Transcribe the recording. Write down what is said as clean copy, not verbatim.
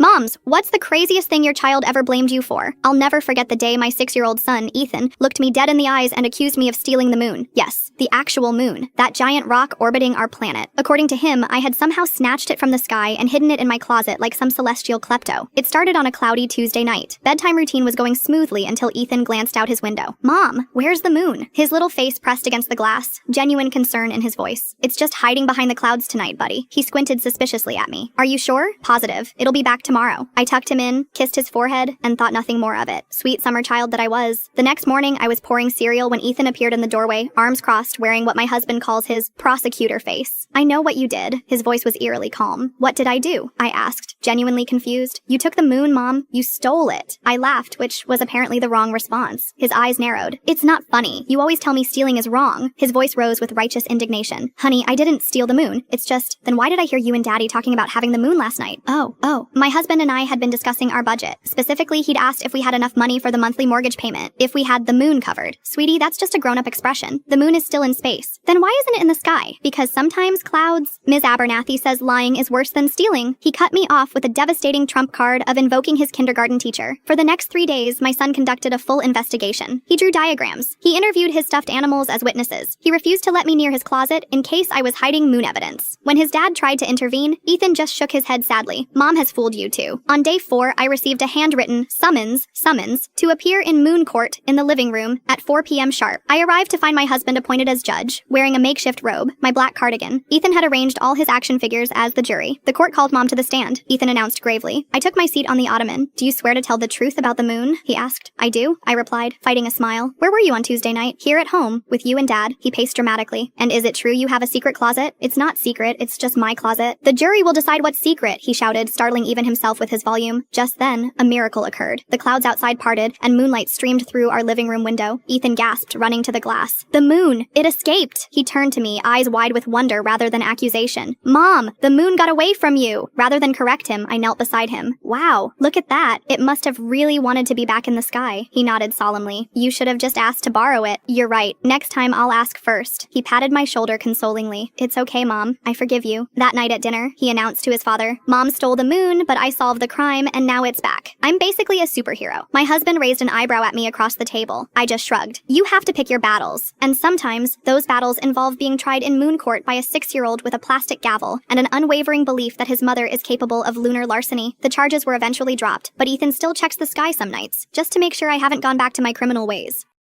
Moms, what's the craziest thing your child ever blamed you for? I'll never forget the day my 6-year-old son, Ethan, looked me dead in the eyes and accused me of stealing the moon. Yes, the actual moon. That giant rock orbiting our planet. According to him, I had somehow snatched it from the sky and hidden it in my closet like some celestial klepto. It started on a cloudy Tuesday night. Bedtime routine was going smoothly until Ethan glanced out his window. Mom, where's the moon? His little face pressed against the glass, genuine concern in his voice. It's just hiding behind the clouds tonight, buddy. He squinted suspiciously at me. Are you sure? Positive. It'll be back tomorrow. I tucked him in, kissed his forehead, and thought nothing more of it. Sweet summer child that I was. The next morning, I was pouring cereal when Ethan appeared in the doorway, arms crossed, wearing what my husband calls his prosecutor face. I know what you did. His voice was eerily calm. What did I do? I asked, genuinely confused. You took the moon, Mom. You stole it. I laughed, which was apparently the wrong response. His eyes narrowed. It's not funny. You always tell me stealing is wrong. His voice rose with righteous indignation. Honey, I didn't steal the moon. It's just, then why did I hear you and Daddy talking about having the moon last night? Oh. My husband and I had been discussing our budget. Specifically, he'd asked if we had enough money for the monthly mortgage payment, if we had the moon covered. Sweetie, that's just a grown-up expression. The moon is still in space. Then why isn't it in the sky? Because sometimes clouds... Ms. Abernathy says lying is worse than stealing. He cut me off with a devastating trump card of invoking his kindergarten teacher. For the next 3 days, my son conducted a full investigation. He drew diagrams. He interviewed his stuffed animals as witnesses. He refused to let me near his closet in case I was hiding moon evidence. When his dad tried to intervene, Ethan just shook his head sadly. Mom has fooled you too. On day 4, I received a handwritten summons to appear in Moon Court in the living room at 4 p.m. sharp. I arrived to find my husband appointed as judge, wearing a makeshift robe, my black cardigan. Ethan had arranged all his action figures as the jury. The court called Mom to the stand, Ethan announced gravely. I took my seat on the ottoman. Do you swear to tell the truth about the moon? He asked. I do, I replied, fighting a smile. Where were you on Tuesday night? Here at home, with you and Dad. He paced dramatically. And is it true you have a secret closet? It's not secret, it's just my closet. The jury will decide what's secret, he shouted, startling even himself with his volume. Just then, a miracle occurred. The clouds outside parted, and moonlight streamed through our living room window. Ethan gasped, running to the glass. The moon! It escaped! He turned to me, eyes wide with wonder rather than accusation. Mom, the moon got away from you! Rather than correct him, I knelt beside him. Wow, look at that. It must have really wanted to be back in the sky. He nodded solemnly. You should have just asked to borrow it. You're right. Next time I'll ask first. He patted my shoulder consolingly. It's okay, Mom. I forgive you. That night at dinner, he announced to his father, Mom stole the moon, but I solved the crime, and now it's back. I'm basically a superhero. My husband raised an eyebrow at me across the table. I just shrugged. You have to pick your battles. And sometimes, those battles involve being tried in Moon Court by a 6-year-old with a plastic gavel and an unwavering belief that his mother is capable of lunar larceny. The charges were eventually dropped, but Ethan still checks the sky some nights, just to make sure I haven't gone back to my criminal ways.